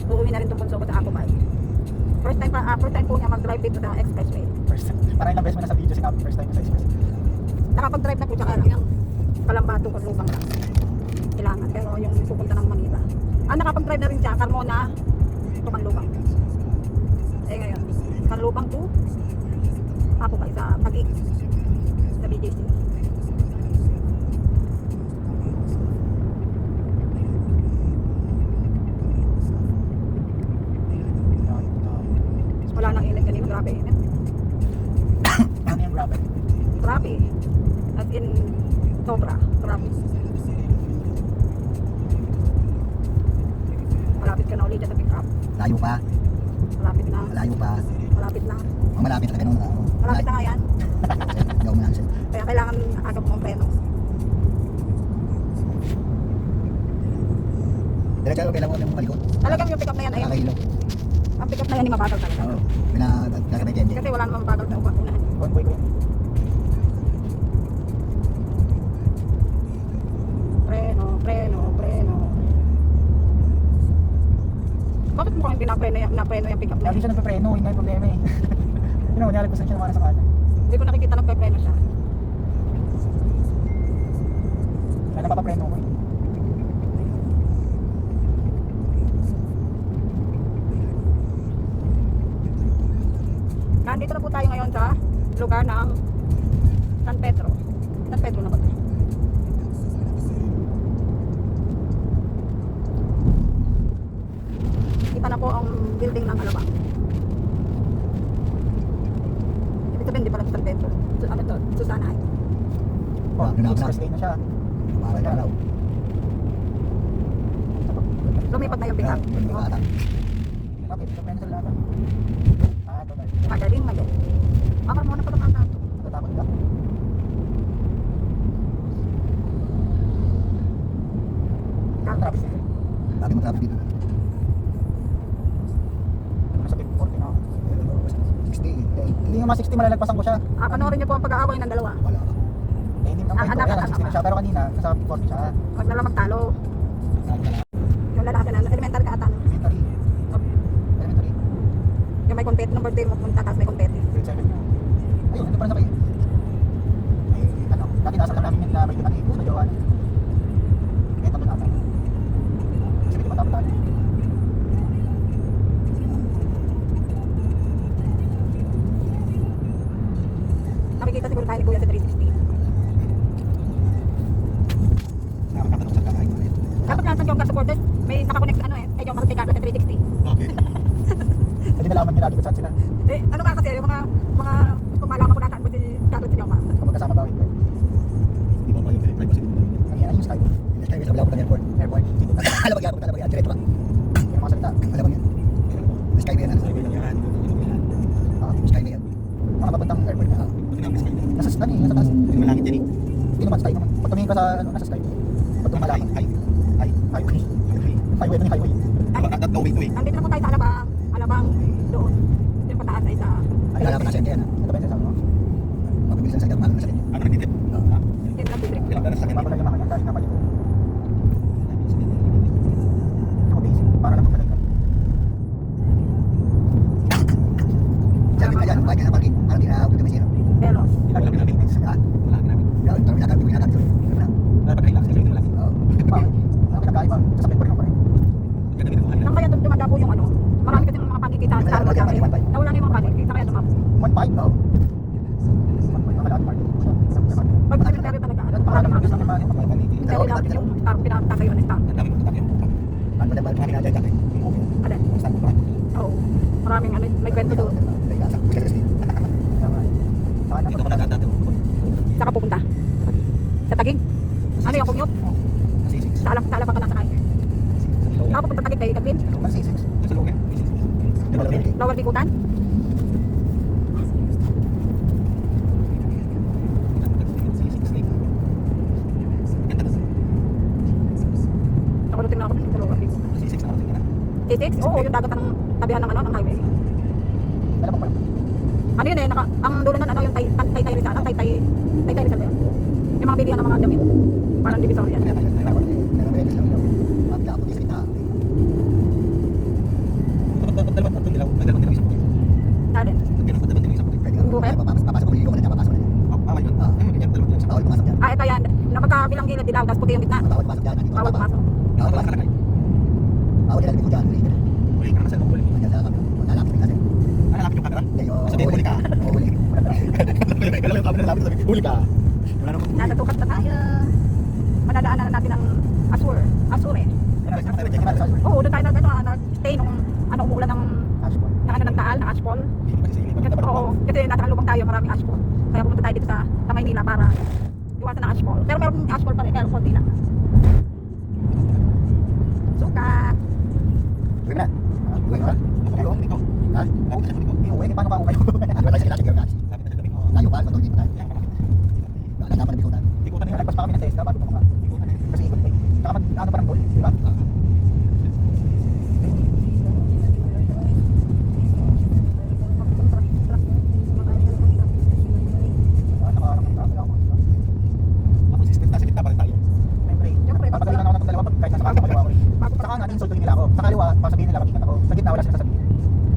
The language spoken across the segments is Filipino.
uuwi na rin itong bunso ko sa Akubay. First time po niya mag-drive dito sa expressway. First time. Parang ilang beses mo na sa video sinabi first time mo sa express. Nakapag-drive na po siya kaya yung Kalambato ko lubang lang. Kailangan. Pero yung pupunta ng Manila. Nakapag-drive na rin siya. Carmona to Kanlubang. Ngayon. Kanlubang to Akubay sa Pag-ik. Sa BJC. Wala nang init kanina. Grabe init. Ano yung grabe? Grabe. At in sobra. Grabe. Malapit ka na ulit sa pick up. Layo pa. Malapit na. Layo pa. Malapit na. Ang malapit na ganun. Malapit na nga yan. Gaw mo lang siya. Kaya kailangan agap mong preno. Diretso okay lang mo yung malikot. Talagang yung pick up na yan ay Nakakahilo. ang pick up na yan ay mabagal talaga. Oo. Pinagkakabay Kenji. Kasi wala namang mabagal na unahan. Convoy ko yun. Preno, preno, preno. Bakit mo kami pinapreno yung pick up na Lagi yan? siya nagpe-preno, yun nga yung problema eh. Yun ang kunyari, kung saan siya naman sa kanan. Hindi ko nakikita nagpe-preno siya. Kaya napapapreno ko eh. Nandito na po tayo ngayon sa lugar ng San Pedro. San Pedro na ba ito? Kita na po ang building ng Alabang. Ibig sabihin, di pala sa San Pedro. Ano to? Susana Heights. Oh, Yun na, express lane na siya. Para na raw. Lumipat na yung pick up. Bata. Okay, nagpe-preno sa laban. Ito tayo. Magaling, magaling. Akar mo na pala kanta ito. Natatakot ka. Traffic eh. Lagi mo traffic dito. Nasa 40 na ako. 60. Hindi nga mga 60 malalagpasan ko siya. Panoorin niyo po ang pag-aaway ng dalawa. Wala. Eh, hindi naman anak, ito. Kaya anak, 60 na siya. Pero kanina, nasa 40 siya. Huwag na lang magtalo. Yung lalaki na, elementary ka ata. No? Elementary. Elementary. Yung may compete, nung birthday mo punta, tapos may compete. Grade 7 na. Ayun, ito pa rin sa kayo. Ay, ano, dati nasa lang namin na may iban eh. Sa Johan. Kaya tapos natin. Kasi medyo matapos. Nakikita siguro tayo ni Kuya sa 360. Nakakatanong sa kakain mo rin. Dapat lahat ng Jongga supporters, may nakakonect ano eh, Jongga Magtikado sa 360. Okay. Hindi nalaman nila kung saan sila. Ano nga kasi, yung mga kung malaman ko na saan po si Carlos si Jongga. Kung magkasama ba ito. Hindi mo pa yung privacy. Ang yan, yung Skype. Hindi tayo sa bilao ng airport. Airport. Alabag yan, alabag yan. Diretso ka. Yung mga salita. Alabag yan. Skype yan. Skype yan. Mga papuntang airport na. Nasa ano eh, nasa taas. Malangit yan eh. Hindi naman Skype naman. Pag tumingin ka sa ano, nasa Skype. Pag tumalaman. Highway. Highway na yung highway. Nandito na po tayo sa Alabang doon. Yung pataas ay sa Alabag na siya yan. Ito ba yung sasabi mo? Mabilis ang sakit. Mahal na sakit. Ano nandito? Hindi na Bibrik. Mapala yung mga dahil napalit. Ako basic. Para lang magpalit ka. Sabi ka dyan, bakit na parking? Parang di na ako na zero. Pero, Ilagay lang natin. Yan, tarong binatang, binatang ito. Oo. Bakit? Ano kinakaiba? Sasabit pa rin ako rin. nang kaya doon dumadapo yung ano, marami kasi mga pagkikita sa Alabang dati. Nawala na yung mga pagkikita, kaya dumapo. 1.5? Oo. 1.5 makalaan mark. Pag secretary talaga, ano, Para naman gusto naman yung mga hindi lang yung pinatatayo na staff. Ano na ba? Kami na dyan. Alin? Oo. Maraming ano, may kwento doon. Saan ka pupunta? Sa Taguig? Ano yung commute? Sa Alabang ka lang sakay. Ako pupunta Taguig kay Gaglin? Lower Bikutan? Nakulitin na ako sa Lower Bikutan. T6? Oo, yung dagat ng tabihan ng ano, ng highway. Ano yun eh, ang dulo nun ano, yung Taytay Rizal, ang Taytay Rizal yun. Yung mga bilihan ng mga damit. Parang divisoria. dalawang dilaw. Dalawang dilaw isang puti. Dali. Dalawang dilaw isang puti. Pwede ka. Buket? Papasok ko dito ka na papasok na yan. Ah, yun. Ayun, ganyan. Dalawang dilaw isang Bawal puti. pumasok dyan. Ito yan. Na magkabilang gilid dilaw, tapos puti yung gitna. Bawal pumasok dyan. Nandito Bawal ka pa. pumasok. Bawal pumasok. Nakalagay. Bawal ilalagay ko dyan. Huli ka na. Huli ka na sa huli. Andyan sa kamera. Lalapit ka kasi. Lalapit yung camera. Hindi, oo. Sabihin, huli ka. Oo, huli. Kailan yung camera lalapit, sabihin, huli ka. Wala namang huli. Natutukas na tayo. Madadaanan na natin ang Asur. Asur eh. Oo, doon tayo nag-stay nung umuulan ng taal, ng ashfall. Oo, kasi nasa lubang tayo, maraming ashfall. Kaya pumunta tayo dito sa Maynila para iwasan ng ashfall. Pero meron ashfall pa rin, kaya konti lang. Suka. Uwi ka na. Uwi ka na. Ikaw. Ha? Uwi, paano ka uwi? Ano ba tayo sa kilala? Girl, tayo pa, matulog pa tayo. Nalaman na bikutan. Ikutan na yun. Nalagpas pa kami ng testa bago pumunta. Kasi ikot pa eh. Saka ano parang ball, di ba? Nakaharap ng traffic ako. Ako, sistem na, sa gitna pa rin tayo. Siyempre, Papagaling lang ako ng dalawa kahit nasa kaliwa ako eh. Saka nga, insultuhin nila ako. Sa kaliwa, pasabihin nila mag-ingat ako. Sa gitna, wala sila sasabihin.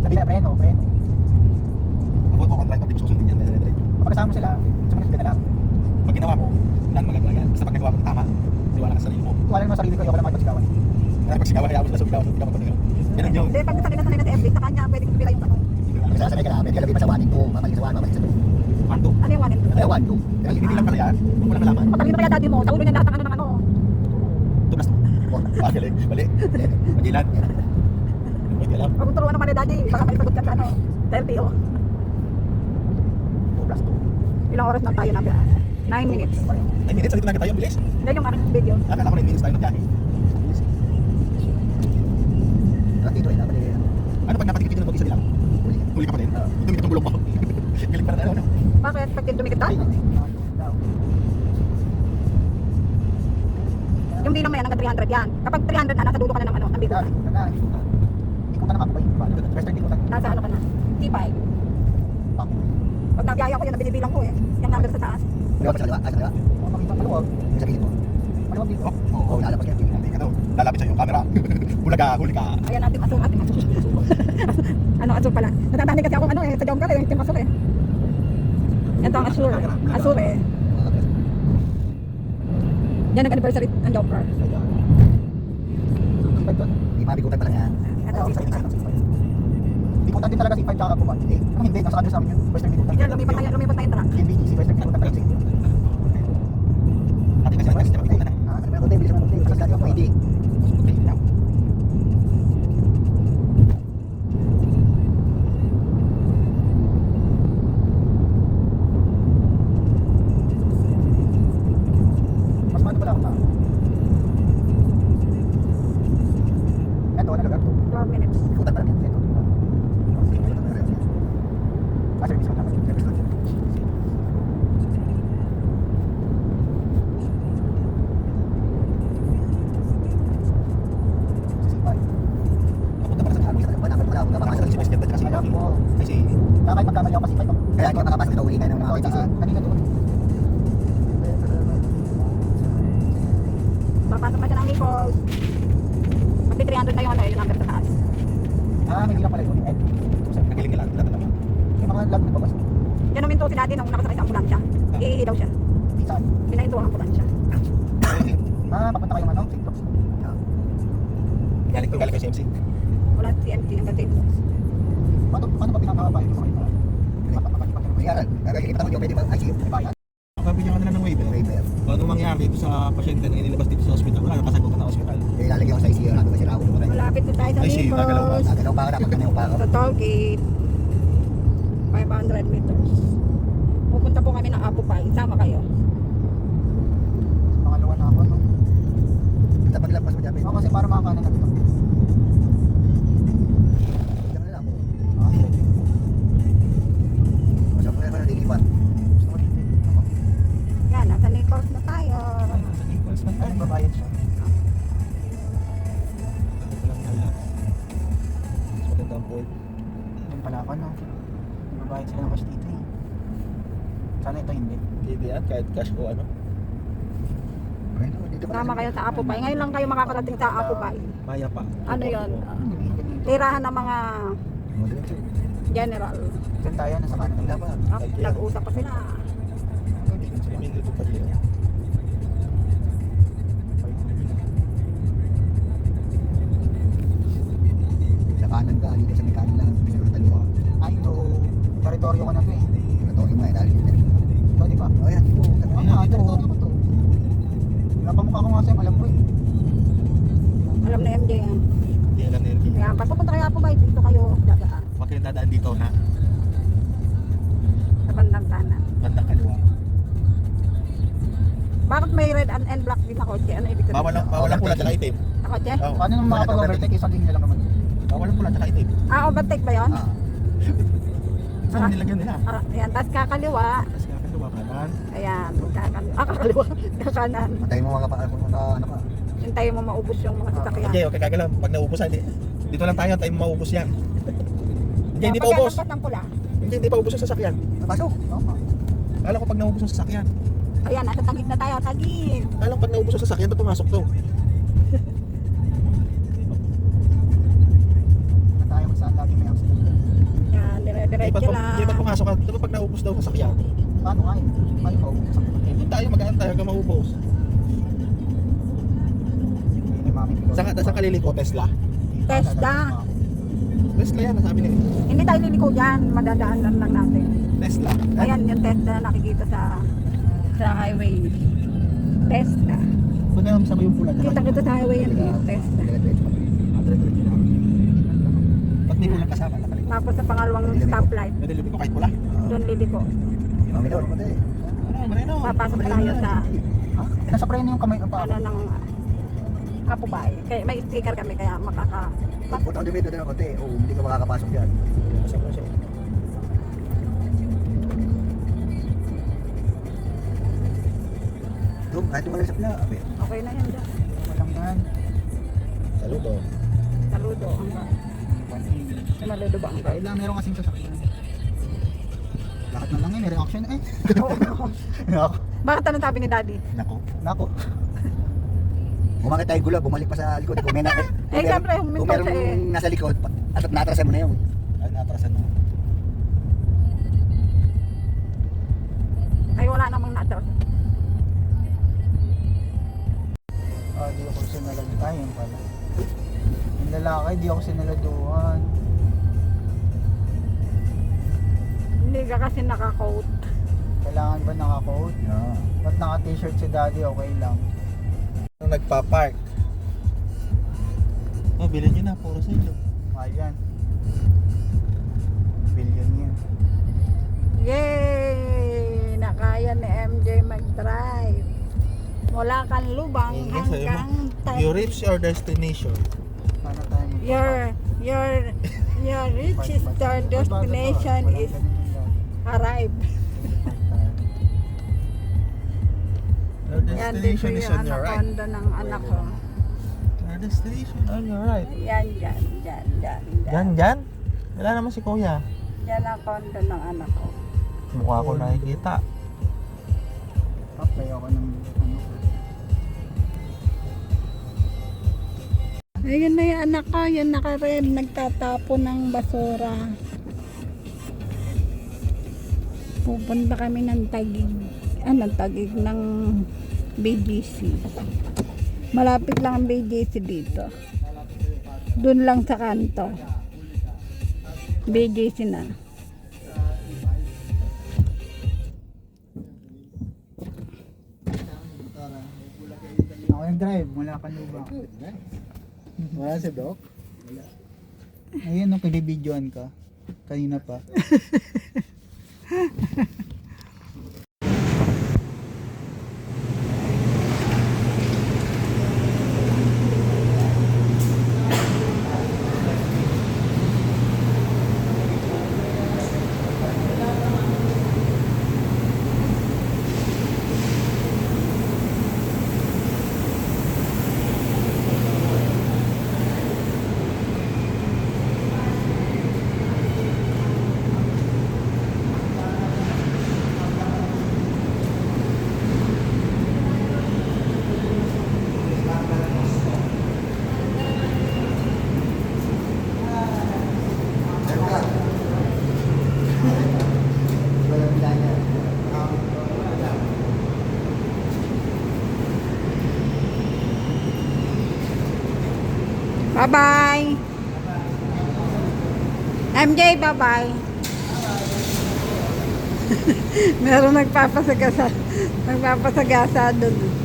Sabihin nila, preno. Ako, ang driver, di ko susundin yan. Kapag kasama sila, sumunod ka na lang. Pag ginawa mo, wala namang gagawin yan. Basta pag nagawa mo ng tama, iwala ka sa sarili mo. Tuwala naman sa sarili ko, ayoko lang magpagsigawan. Kaya pag sigawan, hayaan mo sila sumigawan, hindi ka mapagsigawan. Yan ang yun. hindi, pag sanay na sa FB, sa kanya, pwede ko bila yung tanong. Magsasanay ka na, pwede ka labi pa sa 1 and 2, babalik sa 1, babalik sa 2. Mando. Ano yung 1 and 2? Kaya 1, 2. Hindi lang pala yan. Huwag mo lang malaman. Patalino kaya daddy mo, sa ulo niya lahat ng ano. Tunas mo. Ah, galing. Mali. Magilan. Hindi alam. Pag turuan naman ni daddy, baka may sagot ka sa ano. 30 o. 2 plus 2. Ilang oras na tayo na 9 minutes. 9 minutes, alito na tayo. Bilis. Hindi yung aking video. Akala ko 9 minutes tayo nagbiyahe. At dito eh, dapat eh, Ano pag napatikit dito ng pag-isa nila? huli ka. Huli ka pa din. Tumikit ang bulong mo. Galing pa na ano. Bakit? Pag dumikit tayo? Yung bilang mo yan, hanggang 300 yan. Kapag 300 na, nasa dulo ka na ng ano, ng bigo. Ikutan na kapag first time ikutan. Nasa ano ka na? T5. Pang. Pag nabiyaya ko yan, binibilang ko eh. Yung number sa taas. Kaliwa pa sa kaliwa, sa kaliwa. Makita maluwag. Yung sa gilid mo. Maluwag dito. Oo, lalabas ka. Hindi ka daw. Lalapit sa'yo yung camera. Huli ka, huli ka. Ayan natin masuk, ating masuk. Ano, asur pala. Natatanding kasi ako ano eh, sa jom ka eh, yung masuk eh. Ito ang asur. Asur eh. Yan ang anniversary ng jumper. Di mabigutan pa lang yan. Ito. Ikutan din talaga si 5 tsaka po. Hindi. Kung hindi, nasa kanila sa amin yun. Western ikutan. Yan, lumipat tayo truck. CNBC, Western ikutan talaga sa inyo. Ate kasi kasi dapat ikutan na. Ano ba yung bilis naman ito? Kasi dati ako hindi. Okay, now. Mas mano pala ako na. Ito, nalaga ito. 12 minutes. Ikutan pa lang yan. Ito. Ah, service ko naman. Service ko. Napunta para sa amin. Si West Ganda kasi Alam mo. kasi Kahit magkamali ako kasi 5 ako. Kaya hindi ka makapasok ito uli ka ng mga KTC. kanina doon. Papasok na siya ng Naples. Magti 300 na yung ano, yung number sa taas. Ah, hindi lang pala yun. Eh, Nagaling nila. Wala talaga. may mga lag na bagas. Yan uminto si daddy nung nakasakay sa ambulansya. Iihi daw siya. Saan? Pinahinto ang ambulansya. Ah, papunta kayong ano? St. Luke's. Galing ko sa MC. Wala si MT hanggang St. Luke's. Paano ba pinakabahay ko sa kanila? Bayaran. Kaya mo pwede ba ICU? Bayan. Bibigyan ka nila ng waiver. Waiver. Kung anong mangyari dito sa pasyente na inilabas dito sa ospital, wala nang kasagutan ng ospital. Eh, lalagyan ko sa ICU. Ano ba si Raul? Malapit na tayo sa Ay, si Gagalaw ba? Naples. Nagalaw pa ako na. Pagkanaw pa ako. Sa toll gate. 500 meters. Pupunta po kami ng Apo Pie. Sama kayo. Pangalawa na ako, no? Basta paglabas mo dyan. Oo, kasi para makakanan natin. Diyan na lang ako. Ah, sige. Basta mo na lilipat. Gusto mo dito. Ako. Yan, nasa Naples na tayo. Sa Naples na Ay, tayo. babayad siya. Magandang port. Yun pala ako, no? Babayad sila ng cash dito eh. Sana ito hindi. Hindi yan, kahit cash o ano. Bueno, dito pa Sama kayo sa Apo Pie. Ngayon lang kayo makakarating sa Apo Pie. Maya pa. Ano yon? Tirahan ng mga Diretso. General. Diyan tayo, nasa kanan. Wala pa. Nag-usap pa sila. May dito pa dito. Sa kanan ka, dito sa may kanan lang. Sa dalawa. Ay, ito. Teritoryo ko na to eh. Teritoryo mo eh, dahil yun. Ito, di ba? Oh, yan. Ito. Ah, teritoryo ko to. Napamukha ko nga sa'yo, alam ko eh. Alam na MJ yan. Hindi alam na yun. Kaya pag pupunta kaya po ba dito kayo dadaan Huwag kayong dadaan dito na sa bandang kanan. bandang kaliwa. Bakit may red and black din na kotse? Ano ibig sabihin? Bawal ang pula tsaka itim. Na kotse? Oh, Paano naman makapag-overtake? Isang linya lang naman. bawal ang pula tsaka itim. Overtake ba yun? Ah. Saan nilagyan nila? Ayan, tapos kakaliwa. Tapos kakaliwa kanan. Ayan, kakaliwa. Kakanan. Matay mo mga ano ka. Hintayin mo maubos yung mga sasakyan. Okay, okay, kagalaw. Pag naubos na, dito lang tayo, tayo maubos yan. Hindi pa Pagka ubos. lampas ng pula. Hindi pa ubos yung sasakyan. Napasok. Tama. Kala ko pag naubos yung sasakyan. Ayan, nasa tagig na tayo, tagig. Kala ko pag naubos yung sasakyan, ba't pumasok to? Na tayo kung saan lagi may accident. Yan, dire-diretso lang. Hindi pa pumasok ka. Diba pag naubos daw sasakyan? Paano nga eh? Paano ko? Hindi tayo mag-aantay hanggang maubos. Hindi ni Mami Pilot. Saan ka liliko? Tesla? Tesla. Tesla yan, nasabi nila. Hindi tayo liliko dyan, madadaanan lang natin. Tesla. Ayan, yung Tesla na nakikita sa highway. Tesla. Pag alam sa yung pula Kita kita sa highway yan, Tesla. Diretso. Ba't di pula kasama? Nakaliko. Tapos sa pangalawang stoplight, Nadilibi ko kahit pula. doon liliko. Mami daw, matay. Ano, marino. Papasok tayo sa Ha? Nasa preno yung kamay ng paa. ano ng Kapubay. Kaya may sticker kami kaya Punta ko dito na konti. O, hindi ka makakapasok dyan. Doon, kahit tumalay sa pila. Abe. Okay na yan dyan. Walang yan. Saludo. Saludo ang saludo ba ang Dahil lang meron kasing sasakyan. Lahat na lang eh, may reaction eh. Nako. Bakit anong sabi ni Daddy? Nako. Nako. Umakit tayo gula, bumalik pa sa likod. Kung may siyempre, huminto kung merong siya eh. nasa likod, at natrasan mo na yun. Ay, natrasan mo. Ay wala namang natras. Ah, di ako sinalagay. Yun pala. Yung lalaki, di ako sinaladuhan. Hindi ka kasi naka-coat. Kailangan ba naka-coat? Yeah. Ba't naka-t-shirt si daddy, okay lang. Nung nagpa-park. Oh, bilhin nyo na. Puro sa inyo. Mahal yan. Billion yan. Yay! Nakaya ni MJ mag-drive. Mula kan lubang hanggang You reach your destination. Paano tayo mag- your reaches your destination is arrive. Your Yan dito destination is yung on your right. anaconda ng anak ko. Your destination on your right. Yan. Yan. Wala naman si Kuya. Yan ang kondo ng anak ko. Mukha ko nakikita. Apply ako ng ano. Ayun na yung anak ko, yung naka-red, nagtatapo ng basura. Pupunta kami ng Tagig ng BGC. Malapit lang ang BGC dito. Doon lang sa kanto. BGC na. Ako nag-drive mula Kanlubang. Wala si Doc. Ayun, nung pinibidyoan ka. Kanina pa. Bye-bye. MJ, bye-bye. Meron nagpapasagasa doon.